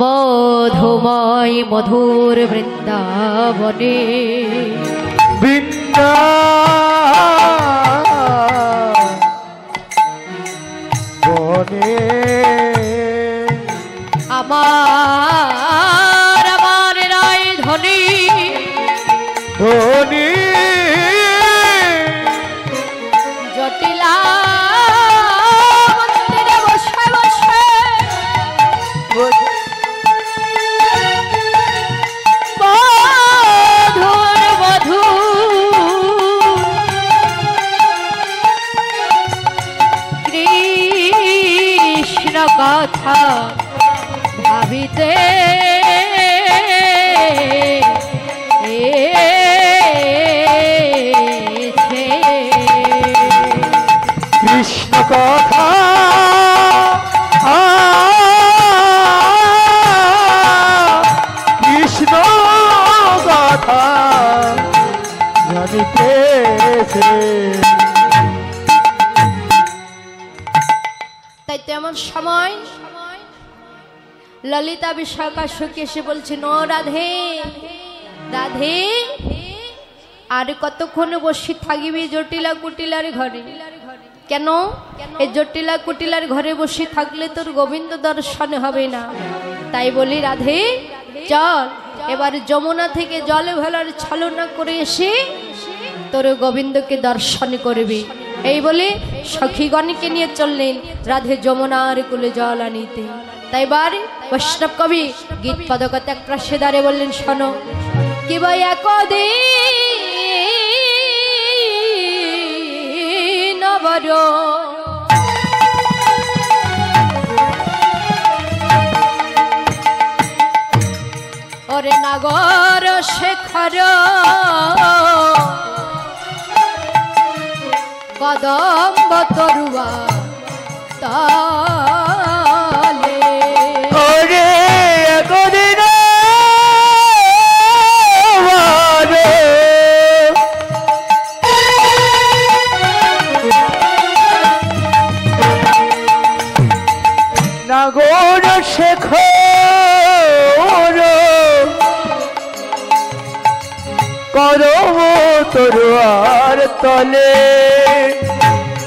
মধুময় মধুর বৃন্দাবনে বৃন্দাবনে আমার আমার রায় ধনী ধনী জটিলা মন্দিরে বসে বসে মধুর মধুর কৃষ্ণ কথা ভাবিতে কৃষ্ণ কথা কৃষ্ণ কথা জানিতেছে। তাই তেমন সময় ললিতা বিশাখা সখী এসে বলছে নো রাধে রাধে আর কতক্ষণ বসে থাকিবি জটিলা কুটিলার ঘরে? কেন এই জটিলা কুটিলার ঘরে বসে থাকলে তোর গোবিন্দ দর্শন হবে না। তাই বলি রাধে চল এবার যমুনা থেকে জলে ভেলার ছলনা করে এসে তোর গোবিন্দকে দর্শন করবি। এই বলে সখীগণকে নিয়ে চললেন রাধে যমুনার কুলে জল আনিতে। তাই বার বৈষ্ণব কবি গীত পদকথা এক প্রসেদারে বললেন শোনো কি ভাই একদিন বড় ওরে নাগর শেখর কদম্ব তরুয়া তালে ওরে একদিন নাগর শেখর করব তরুয়ার তলে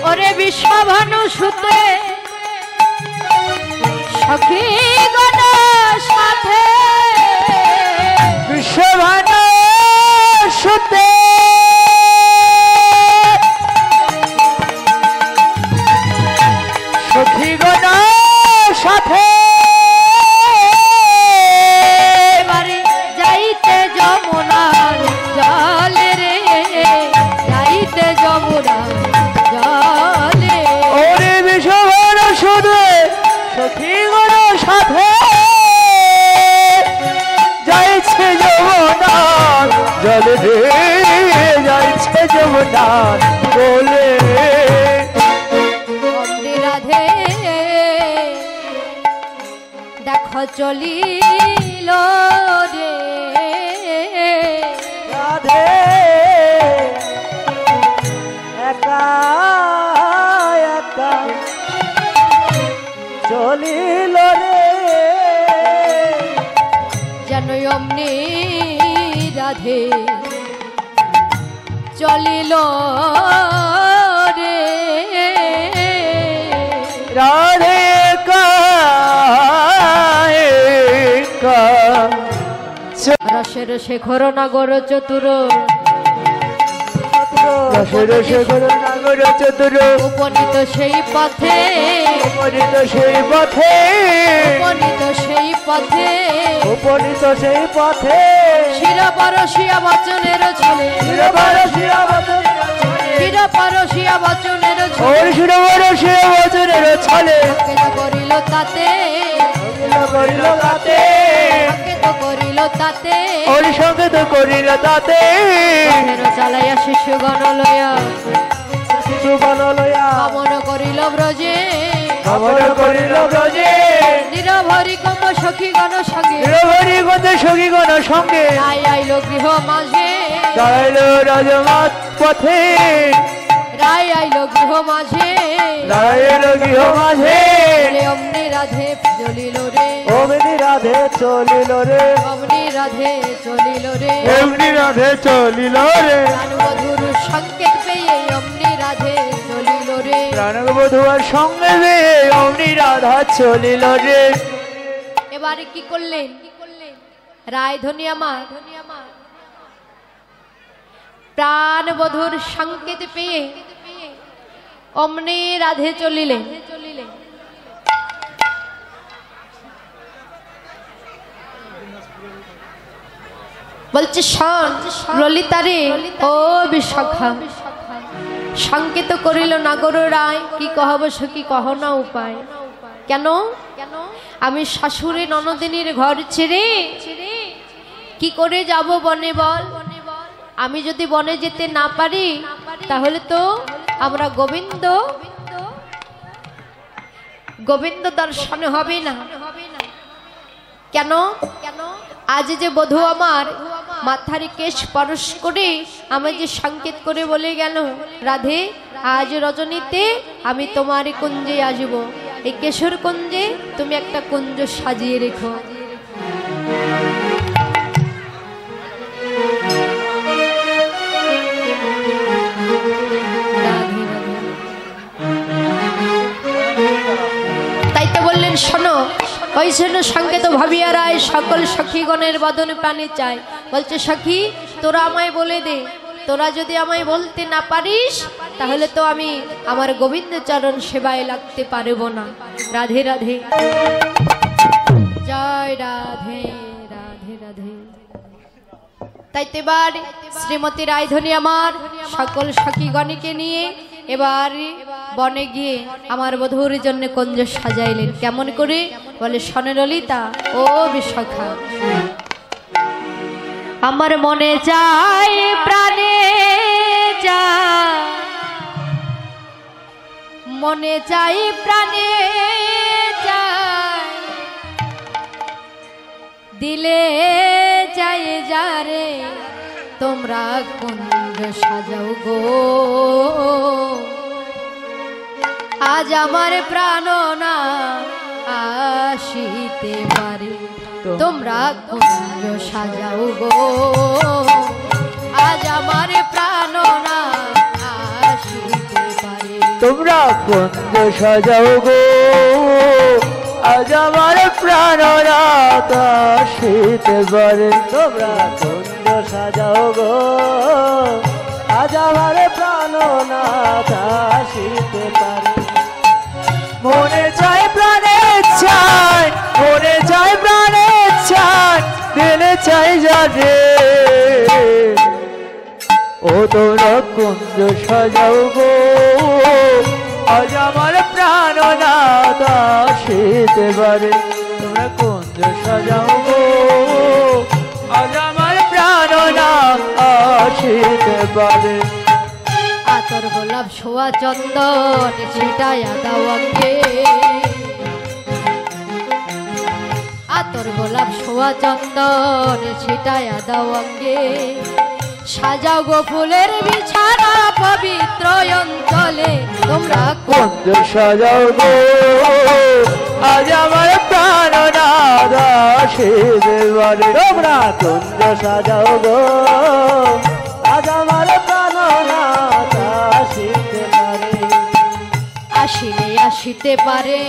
ওরে বিশ্বভানু সুতে সখী গণ সাথে বিশ্বভানু সুতে সখীগণ সাথে এবারে যাইতে যমুনার জলে রে যাইতে যমুনার জলে ওরে বিশ্বভানু সুতে সখীগণ সাথে যাইছে যমুনার জলে রে যাইছে যমুনার বলে অমনি রাধে দেখো চলিল রে রাধে একা একা চলিল রে যেন অমনি রাধে চলিল রে রাধে একা একা রসের শেখর নাগর চতুর রসের শেখর নাগর চতুর উপনীত সেই পথে উপনীত সেই পথে উপনীত সেই পথে উপনীত সেই পথে শিরপরশিয়া বচনের ছলে শিরবারসিয়া বচনের শিরপরশিয়া বচনের ছলে ওর শিরবারসিয়া বচনের ছলে কেন করিল তাতে করিল তাতে কেন করিল তাতে ওর সঙ্গে তো করিল তাতে চালাইয়া শিশুগণ লয়া শিশুগণ লয়া গমন করিল ব্রজে গমন করিল ব্রজে নিরভরি কন্দ সখীগণ সঙ্গে নিরভরি কন্দ সখীগণ সঙ্গে আইল গৃহ মাঝে দাঁড়াইল রাজমাত পথে রায় লড়াই আইলো গৃহ মাঝে, লড়াই এলো গৃহ মাঝে, অমনি রাধে চলিল রে, অমনি রাধে চলিল রে, অমনি রাধে চলিল রে, অমনি রাধে চলিল রে, প্রাণবধূর সংকেত পেয়ে অমনি রাধে চলিল রে, প্রাণবধূর সঙ্গে পেয়ে অমনি রাধা চলিল রে। এবারে কি করলেন রায়ধনী আমার, প্রাণবধূর সংকেত পেয়ে অমনি রাধে চলিলেন। বলছে শোন ললিতারে ও বিশাখা, সংকেত করিল নাগর রায়, কি কহব সখী কহ না উপায়। কেন আমি শাশুড়ি ননদিনীর ঘর ছেড়ে কি করে যাব বনে বল? আমি যদি বনে যেতে না পারি তাহলে তো আমরা গোবিন্দ দর্শন হবে না। কেন আজ যে বধূ আমার মাথার কেশ পরশ করে আমায় যে সংকেত করে বলে গেল, রাধে আজ রজনীতে আমি তোমার কুঞ্জে আসবো, এই কেশর কুঞ্জে তুমি একটা কুঞ্জ সাজিয়ে রেখো। তাই তো বললেন শোনো, ওই জন্য সংকেত ভাবিয়া রায় সকল সখীগণের বদন প্রাণী চায়। বলছে সখী তোরা আমায় বলে দে, তোরা যদি আমায় বলতে না পারিস তাহলে তো আমি আমার গোবিন্দ চরণ সেবায় লাগতে পারবো না। রাধে রাধে, জয় রাধে রাধে রাধে। তাই তো এবার শ্রীমতী রায়ধনী আমার সকল সখীগণকে নিয়ে এবার বনে গিয়ে আমার বধূর জন্য কুঞ্জ সাজাইলেন। কেমন করে বলে শোনো ললিতা ও বিশাখা, আমার মনে যায় প্রাণে যায়, মনে চাই প্রাণে যায়, দিলে চাই যারে তোমরা কুঞ্জ সাজাও গো, আজ আমার প্রাণ না আসিতে পারে, তোমরা কুঞ্জ সাজাও গো, আজ আমার প্রাণ না আসিতে পারে, তোমরা কুঞ্জ সাজাও গো, আজ আমার প্রাণ রাত আসিতে পারে, তোমরা কুঞ্জ সাজাও গো, আজ আমার প্রাণ নাথ আসিতে পারে। মনে চাই প্রাণে চাই, মনে চাই প্রাণে চাই, দিলে চাই যাবে, ও তোমরা কুঞ্জ সাজাও গো, আজ আমার প্রাণ নাথ আসিতে পারে, তোমরা কুঞ্জ সাজাও গো, আজ আমার প্রাণ নাথ আসিতে পারে। আতর গোলাপ ছোয়া চন্দন ছিটায়া দাও অঙ্গে, আতর গোলাপ ছোয়া চন্দন ছিটায়া দাও অঙ্গে, সাজাও গো ফুলের বিছানা পবিত্র অঞ্চলে, তোমরা কুঞ্জ সাজাও গো, আজ আমার প্রাণ নাথ আসিতে পারে, তোমরা কুঞ্জ সাজাও গো, আজ আমার প্রাণ নাথ আসিতে পারে। আসিলে আসিতে পারে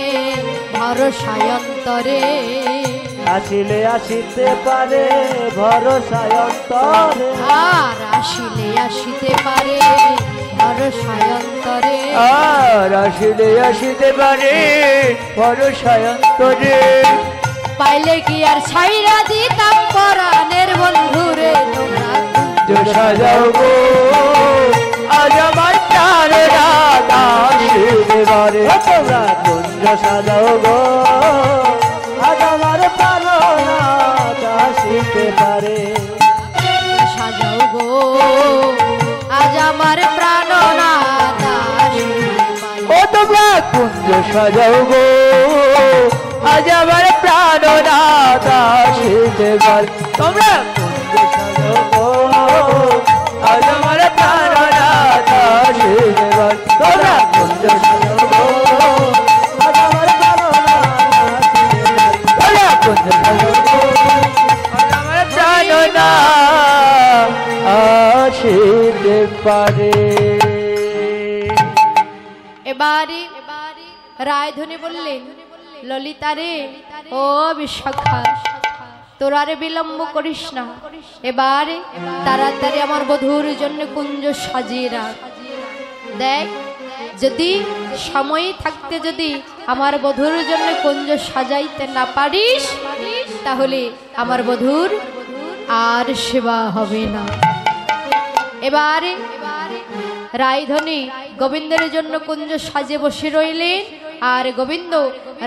ভরসায় অন্তরে, আসিলে আসিতে পারে ভরসায় অন্তরে, আর আসিলে আসিতে পারে ভরসায় অন্তরে, আর আসিলে আসিতে পারে ভরসায় অন্তরে, পাইলে কি আর ছাইরা দিতাম পরাণের বন্ধুরে, তোমরা কুঞ্জ সাজাও গো, আজ আমার প্রাণ রাত আসিতে পারে, তোমরা কুঞ্জ সাজাও গো, আজ আমার প্রাণ রাত আসিতে পারে। সাজাও গো, আজ আমার প্রাণনাথ আসিতে পারে, ও তোমরা কুঞ্জ সাজাও গো, আজ আমার প্রাণ নাথ আসিতে পারে, তোমরা কুঞ্জ সাজাও গো, আজ আমার প্রাণ নাথ আসিতে পারে। এবারে রায়ধনী বললেন, ললিতা রে, ও বিশাখা, তোরা রে বিলম্ব করিস না, এবারে তাড়াতাড়ি আমার বধূর জন্য কুঞ্জ সাজিয়ে রাখ। দেখ, যদি সময় থাকতে যদি আমার বধূর জন্য কুঞ্জ সাজাইতে না পারিস, তাহলে আমার বধূর আর সেবা হবে না। এবারে রায়ধনী গোবিন্দের জন্য কুঞ্জ সাজে বসে রইলেন, আর গোবিন্দ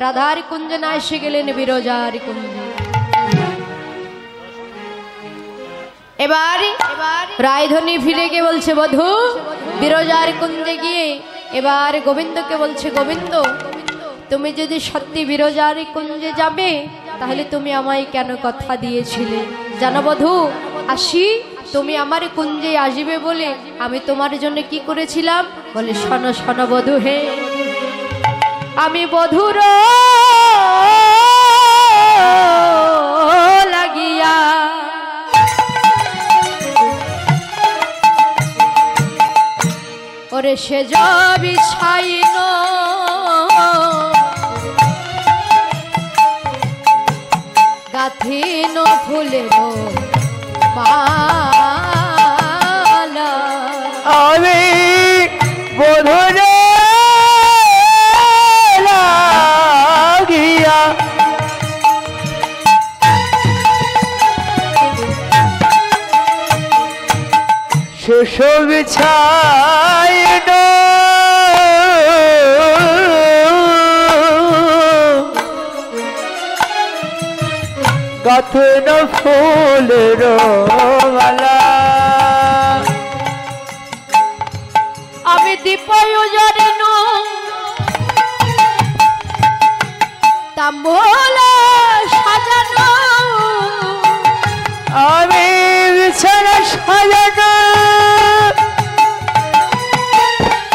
রাধার কুঞ্জ না এসে গেলেন বিরজার কুঞ্জে। এবারে রায়ধনী ফিরে গিয়ে বলছে, বধূ বিরজার কুঞ্জে গিয়ে এবার গোবিন্দকে বলছে, গোবিন্দ, তুমি যদি সত্যি বিরজার কুঞ্জে যাবে, তাহলে তুমি আমায় কেন কথা দিয়েছিলে? জানো বধূ, আসি, তুমি আমার কুঞ্জে আসবে বলে আমি তোমার জন্য কি করেছিলাম? বলে, শোনো শোনো বধূ হে, আমি বধূর লাগিয়া ওরে সে বিছাইন গাথিন ফুলের মালা, আমি বধূর লাগিয়া শেষ বিছাইন গাথিন ফুলের মালা, আমি দীপয়োজরেন তাম্বুল সাজানো, আমি বিছানা সাজানো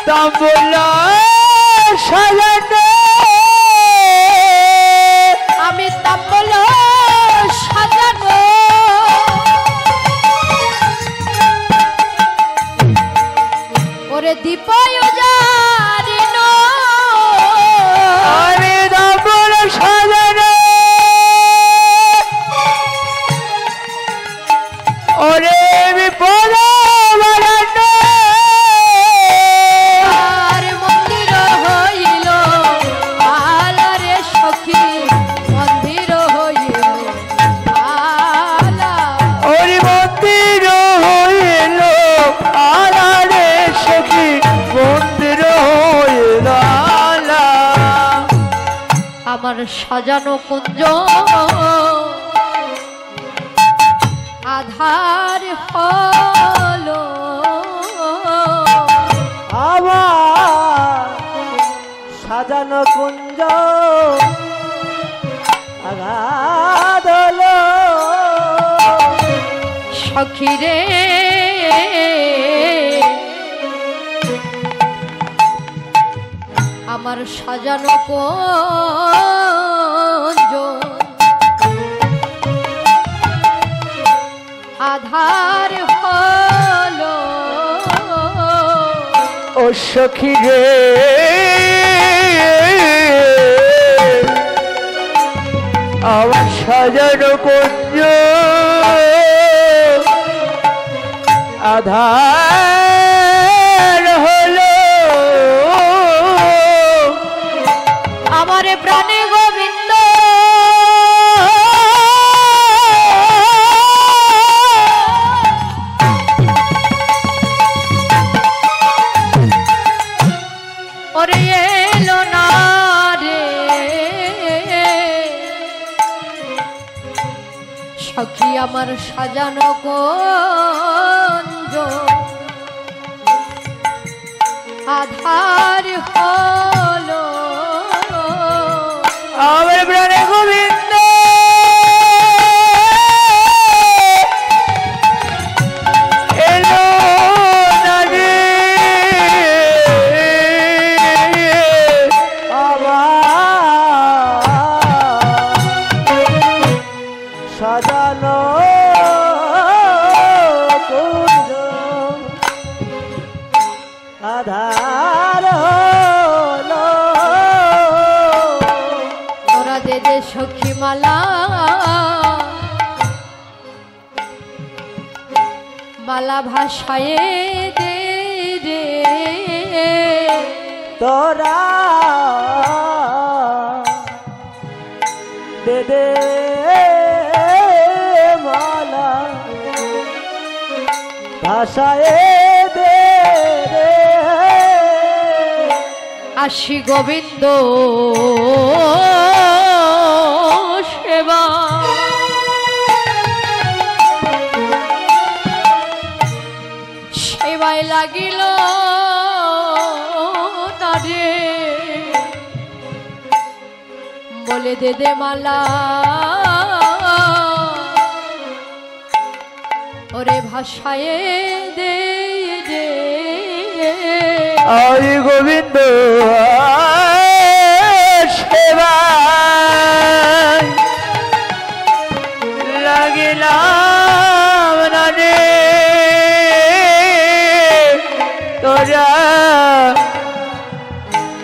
তাম্বুল সাজানো, আমি তাম্বুল সাজানো ওরে দীপয়োজরেন, আমি তাম্বুল সাজানো ওরে বিপদ বাড়ানো, আর মন্দির হইল আলারে সখী, মন্দির হইল আলা, ওরে মন্দির হইল আলারে সখী, মন্দির হইল আলা, আমার সাজানো কুঞ্জ আধার হলো, আমার সাজানো কুঞ্জ আঘাত হলো, সখী রে আমার সাজানো কুঞ্জ আধার হলো, ও সখী রে আমার সাজানো কুঞ্জ আধার হলো, আমার প্রাণে গোবিন্দ ওরে এলো না রে, সখী আমার সাজানো কুঞ্জ আধার হলো, আমার প্রাণে গোবিন্দ এলো না রে, আমার সাজানো কুঞ্জ আধার মালা ভাষায় দে রে তোরা দে দে মালা ভাষায় দে রে আসি গোবিন্দ সেবা সেবায় লাগিল তারে বলে দে দে মালা ওরে ভাষায় দে দে হরি গোবিন্দ সেবা লাগিলাম না রে তোরা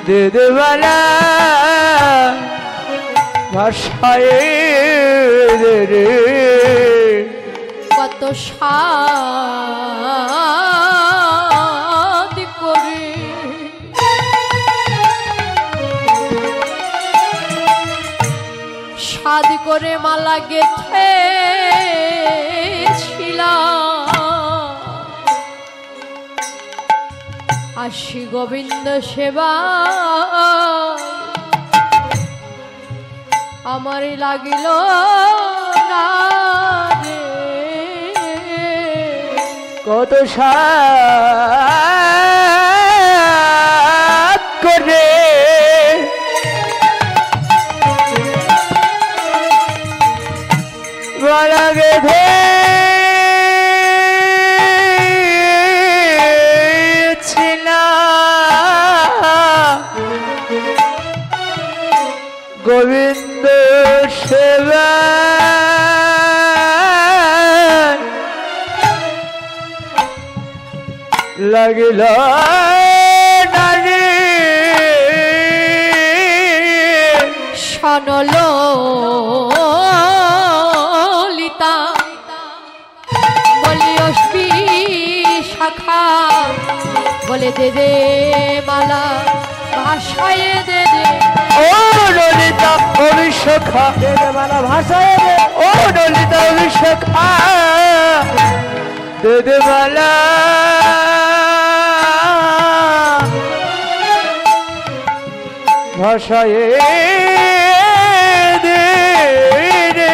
দিদবালা ভাষায় দে রে কত সাদ করে সাদ করে মালা গেথে আসি গোবিন্দ সেবা আমার লাগিল না রে কত সাত করে মালা গেঁথে গোবিন্দ সেবা লাগিল নারী সনলিতা বলি অস্পি শাখা বলে দে দে মালা ভাষায় দে দে ও ললিতা অভিষেখা দে দে মালা ভাষায় দে ও ললিতা অভিষেখা দে দে মালা ভাষায় দে রে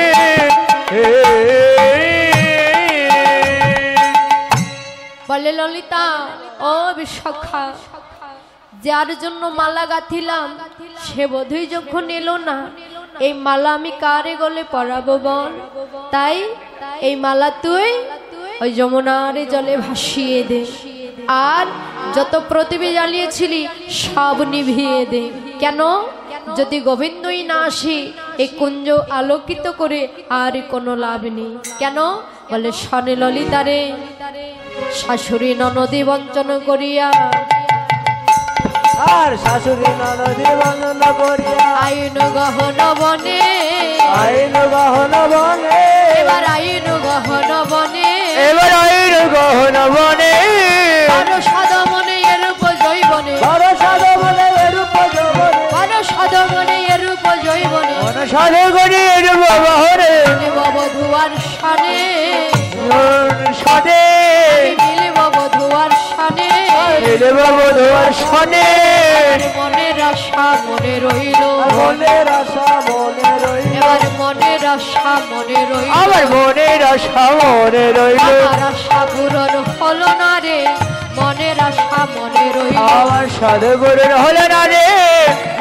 বলে ললিতা ও বিশাখা যার জন্য মালা গাঁথিলাম সে বোধই যখন এলো না এই মালা আমি কারে গলে পরাবো বল তাই এই মালা তুই ওই যমুনার জলে ভাসিয়ে দে আর যত প্রদীপ জ্বালিয়েছিলি সব নিভিয়ে দে কেন যদি গোবিন্দই না আসি এই কুঞ্জ আলোকিত করে আর কোনো লাভ নেই কেন বলে শনে ললিতারে শাশুড়ি ননদী বঞ্চন করিয়া আর শাশুড়ি ননদী বঞ্চন করিয়া আইন গহন বনে আইন গহন বনে এবার আইন গহন বনে এবার আইন গহন বনে বড় সাদ মনে এরূপ জৈবনে বড় সাধু বলে এরূপ জগনে বড় সাদ মনে এরূপ জৈবনে মন সাধু করি এরূপ বহরে বধুয়ার সানে সাধে মিলিব বধুয়ার সানে মিলিব বধুয়ার সানে মনের আশা মনে রইল মনের আশা মনে রইল এবার মনের আশা মনে রইল আমার মনের আশা মনে রইল আমার আশা পূরণ হলো না রে মনের আশা মনে রইল আমার সাধু গুরুর হলো না রে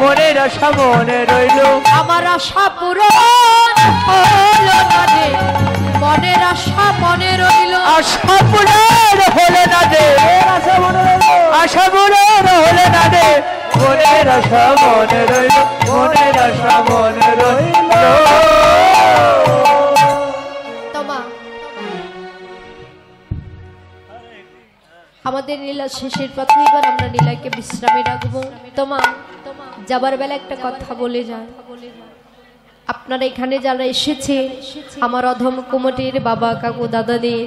মনের আশা মনে রইল আমার আশা পূরণ হলো না রে মনের আশা মনে রইল আশা পূরণ হলো না রে আশা পূরণ হলো না রে মনের আশা মনে রইল মনের আশা মনে রইল তোমা আমাদের লীলা শেষের পথে এবার আমরা লীলাকে বিশ্রামে রাখবো তোমা যাবার বেলা একটা কথা বলে যায় আপনারা এখানে যারা এসেছে আমার অধম কুমটির বাবা কাকু দাদাদের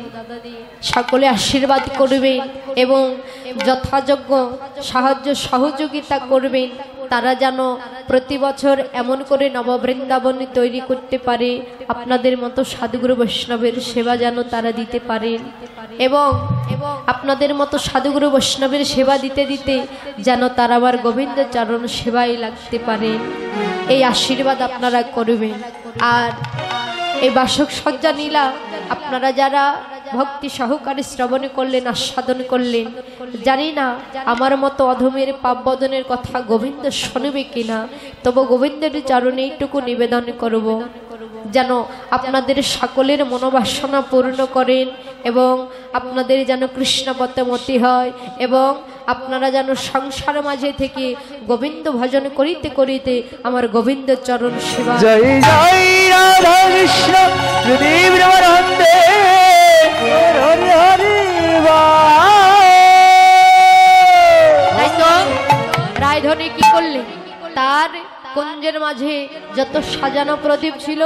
সকলে আশীর্বাদ করবেন এবং যথাযোগ্য সাহায্য সহযোগিতা করবেন। তারা যেন প্রতি বছর এমন করে নববৃন্দাবন তৈরি করতে পারে, আপনাদের মতো সাধুগুরু বৈষ্ণবের সেবা যেন তারা দিতে পারেন এবং আপনাদের মতো সাধুগুরু বৈষ্ণবের সেবা দিতে দিতে যেন তারা আবার গোবিন্দ চরণ সেবায় লাগতে পারে, এই আশীর্বাদ আপনারা করবেন। আর এই বাসক সজ্জা নীলা আপনারা যারা ভক্তি সহকারে শ্রবণ করলেন, আস্বাদন করলেন, জানি না আমার মতো অধমের পাপ বদনের কথা গোবিন্দ শুনবে কিনা, তবু গোবিন্দের চরণে এইটুকু নিবেদন করব যেন আপনাদের সকলের মনোবাসনা পূর্ণ করেন এবং আপনাদের যেন কৃষ্ণপথমতি হয় এবং আপনারা যেন সংসার মাঝে থেকে গোবিন্দ ভজন করিতে করিতে আমার গোবিন্দ চরণ সেবা। জয় জয় রাধা কৃষ্ণ প্রদীপ নন্দে হরি হরি তাই তো রায়ধনী কি করলেন, তার কুঞ্জের মাঝে যত সাজানো প্রদীপ ছিল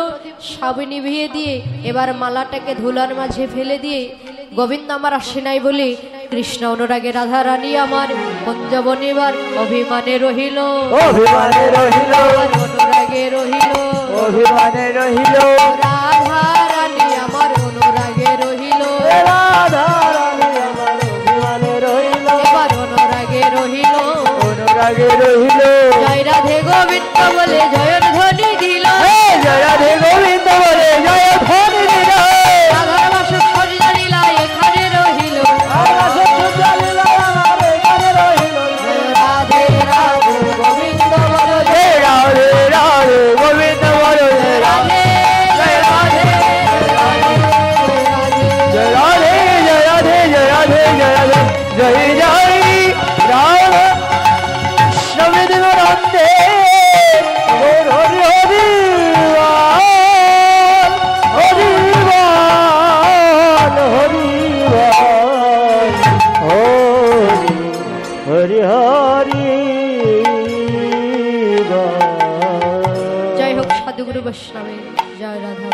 সব নিভিয়ে দিয়ে এবার মালাটাকে ধুলার মাঝে ফেলে দিয়ে গোবিন্দ আমার আসে নাই বলে কৃষ্ণ অনুরাগে রাধা রানী আমার কুঞ্জবনে এবার অভিমানে রহিল, অভিমানে রহিল, অনুরাগে রহিল, অভিমানে রহিল, রাধা রানী আমার অনুরাগে রহিল, রাধা রানী আমার অভিমানে রহিল, এবার অনুরাগে রহিল, অনুরাগে রহিল। জয় রাধে গোবিন্দ বলে জয়ের ধ্বনি দিল, জয় রাধে গোবিন্দ বলে জয় ধ্বনি দিল, রাধার বাসক সজ্জা লীলা এখানে রহিল, রাধে রাধে রাধে গোবিন্দ বলো জয় রাধে রাধে গোবিন্দ বলো জয় রাধে, রাধে রাধে জয় রাধে জয় রাধে জয় রাধে জয় রাধে জয় জয় রাধা কৃষ্ণ নন্দে হরি হরি হরি হরি হরি হরি। জয় হোক সাধুগুরু বৈষ্ণবের, জয় রাধা।